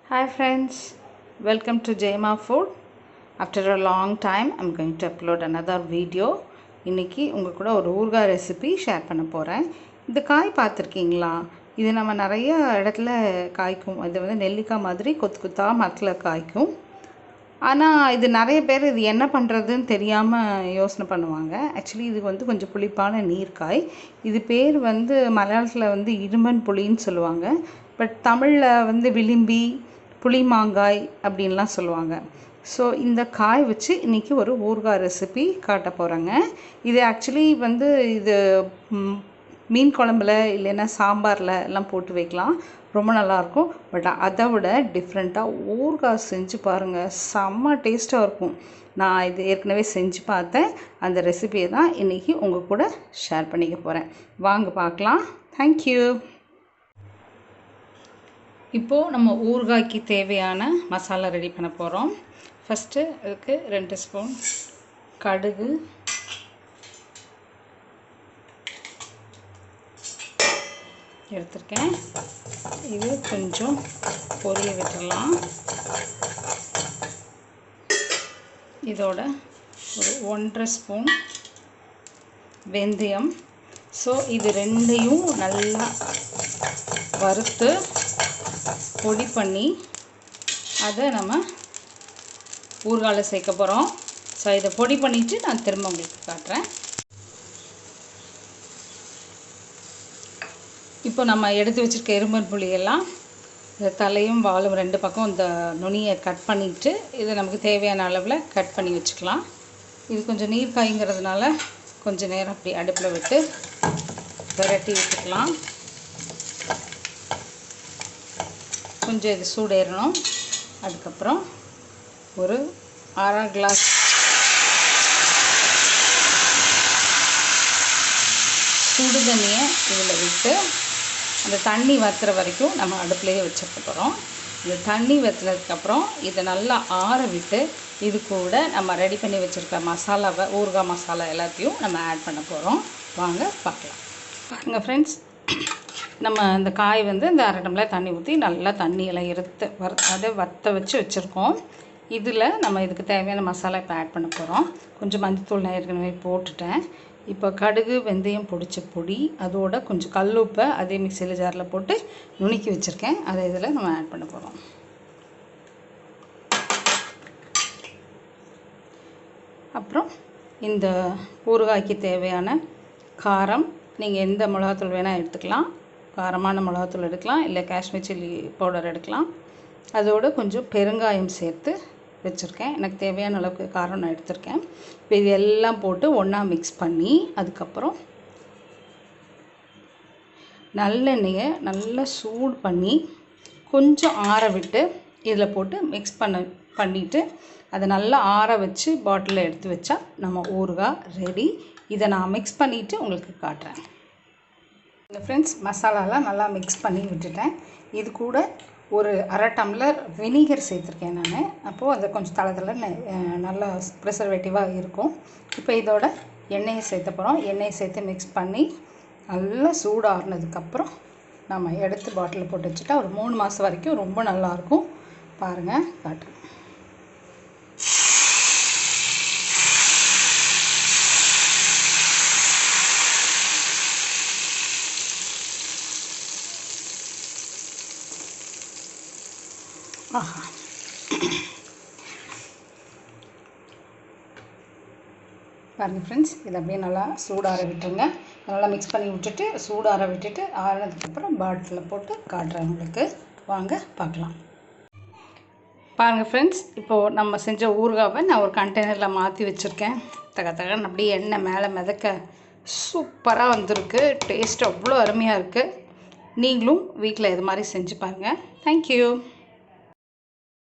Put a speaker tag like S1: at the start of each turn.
S1: Hi friends, welcome to Jema Food. After a long time, I'm going to upload another video. இன்னைக்கு உங்க கூட ஒரு ஊறுகாய் recipe share பண்ண போறேன். இந்த காய் பார்த்திருக்கீங்களா? இது நம்ம நிறைய இடத்துல காய்க்கும். இது வந்து நெல்லிக்காய் மாதிரி கொத்து கொத்தா மரத்துல காய்க்கும். ஆனால் இது நிறைய பேர் இது என்ன பண்ணுறதுன்னு தெரியாமல் யோசனை பண்ணுவாங்க. ஆக்சுவலி இது வந்து கொஞ்சம் புளிப்பான நீர்க்காய். இது பேர் வந்து மலையாளத்தில் வந்து இடும்பன் புளின்னு சொல்லுவாங்க. பட் தமிழில் வந்து விளிம்பி புளிமாங்காய் அப்படின்லாம் சொல்லுவாங்க. ஸோ இந்த காய் வச்சு இன்றைக்கி ஒரு ஊறுகாய் ரெசிபி காட்ட போகிறேங்க. இது ஆக்சுவலி வந்து இது மீன் குழம்புல இல்லைன்னா சாம்பாரில் எல்லாம் போட்டு வைக்கலாம், ரொம்ப நல்லாயிருக்கும். பட் அதை விட டிஃப்ரெண்ட்டாக ஊறுகாய் செஞ்சு பாருங்கள், செம்ம டேஸ்ட்டாக இருக்கும். நான் இது ஏற்கனவே செஞ்சு பார்த்தேன். அந்த ரெசிபியை தான் இன்றைக்கி உங்கள் கூட ஷேர் பண்ணிக்க போகிறேன். வாங்க பார்க்கலாம். தேங்க்யூ. இப்போது நம்ம ஊறுகாய்க்கு தேவையான மசாலா ரெடி பண்ண போகிறோம். ஃபஸ்ட்டு அதுக்கு 2 ஸ்பூன் கடுகு, எடுத்துருக்கேன். இது கொஞ்சம் பொரிய விட்டுடலாம். இதோட ஒரு 1.5 ஸ்பூன் வெந்தயம். ஸோ இது ரெண்டையும் நல்லா வறுத்து பொடி பண்ணி அதை நம்ம ஊறுகாயில் சேர்க்க போகிறோம். ஸோ இதை பொடி பண்ணிவிட்டு நான் திரும்ப உங்களுக்கு காட்டுறேன். இப்போ நம்ம எடுத்து வச்சுருக்க எறும்பன் புளியெல்லாம் இந்த தலையும் வாலும் 2 பக்கம் இந்த நுனியை கட் பண்ணிவிட்டு இதை நமக்கு தேவையான அளவில் கட் பண்ணி வச்சுக்கலாம். இது கொஞ்சம் நீர் காய்ங்கிறதுனால கொஞ்சம் நேரம் அப்படி அடுப்பில் விட்டு விரட்டி விட்டுக்கலாம். கொஞ்சம் இது சூடேறணும். அதுக்கப்புறம் ஒரு 1/2 கிளாஸ் சுடு தண்ணியை இதில் விட்டு அந்த தண்ணி வற்றுற வரைக்கும் நம்ம அடுப்புலேயே வச்சுக்க போகிறோம். இந்த தண்ணி வற்றினதுக்கப்புறம் இதை நல்லா ஆற விட்டு இது கூட நம்ம ரெடி பண்ணி வச்சுருக்க மசாலாவை, ஊறுகாய் மசாலா எல்லாத்தையும் நம்ம ஆட் பண்ண போகிறோம். வாங்க பார்க்கலாம். பாருங்கள் ஃப்ரெண்ட்ஸ், நம்ம இந்த காய் வந்து இந்த 1/2 டம்ளர் தண்ணி ஊற்றி நல்லா தண்ணியெல்லாம் அதை வற்ற வச்சுருக்கோம். இதில் நம்ம இதுக்கு தேவையான மசாலா இப்போ ஆட் பண்ண போகிறோம். கொஞ்சம் மஞ்சத்தூள் நான் ஏற்கனவே போட்டுட்டேன். இப்போ கடுகு, வெந்தயம் பொடிச்ச பொடி, அதோட கொஞ்சம் கல்லுப்பை அதே மிக்சியில் ஜாரில் போட்டு நுணுக்கி வச்சுருக்கேன். அதை இதில் நம்ம ஆட் பண்ண போகிறோம். அப்புறம் இந்த ஊறுகாய்க்கு தேவையான காரம், நீங்கள் எந்த மிளகாத்தூள் வேணால் எடுத்துக்கலாம். காரமான மிளகாத்தூள் எடுக்கலாம், இல்லை காஷ்மீர் சில்லி பவுடர் எடுக்கலாம். அதோடு கொஞ்சம் பெருங்காயம் சேர்த்து வச்சுருக்கேன். எனக்கு தேவையான அளவுக்கு காரம் நான் எடுத்திருக்கேன். இப்போ இது எல்லாம் போட்டு ஒன்றா மிக்ஸ் பண்ணி அதுக்கப்புறம் நல்லெண்ணெயை நல்லா சூடு பண்ணி கொஞ்சம் ஆற விட்டு இதில் போட்டு மிக்ஸ் பண்ணிவிட்டு அதை நல்லா ஆற வச்சு பாட்டிலில் எடுத்து வச்சா நம்ம ஊறுகாய் ரெடி. இதை நான் மிக்ஸ் பண்ணிவிட்டு உங்களுக்கு காட்டுறேன். இந்த ஃப்ரெண்ட்ஸ், மசாலாலாம் நல்லா மிக்ஸ் பண்ணி விட்டுட்டேன். இது கூட ஒரு 1/2 டம்ளர் வினிகர் சேர்த்துருக்கேன் நான். அப்போது அது கொஞ்சம் தளத்தில் நல்லா ப்ரிசர்வேட்டிவாக இருக்கும். இப்போ இதோட எண்ணெயை சேர்த்த போகிறோம். எண்ணெயை சேர்த்து மிக்ஸ் பண்ணி நல்லா சூடாகினதுக்கப்புறம் நம்ம எடுத்து பாட்டிலில் போட்டு வச்சுட்டா ஒரு 3 மாதம் வரைக்கும் ரொம்ப நல்லாயிருக்கும். பாருங்கள், காட்டுறேன். ஆஹா, பாருங்கள் ஃப்ரெண்ட்ஸ், இதை அப்படியே நல்லா சூடார விட்டுருங்க. நல்லா மிக்ஸ் பண்ணி விட்டுட்டு சூடார விட்டுட்டு ஆறினதுக்கப்புறம் பாட்டிலில் போட்டு காட்டுறேன் உங்களுக்கு. வாங்க பார்க்கலாம். பாருங்கள் ஃப்ரெண்ட்ஸ், இப்போது நம்ம செஞ்ச ஊறுகாவை நான் ஒரு கண்டெய்னரில் மாற்றி வச்சுருக்கேன். தகன்னு அப்படியே எண்ணெய் மேலே மிதக்க சூப்பராக வந்திருக்கு. டேஸ்ட் அவ்வளோ அருமையாக இருக்குது. நீங்களும் வீட்டில் இது மாதிரி செஞ்சு பாருங்கள். தேங்க்யூ.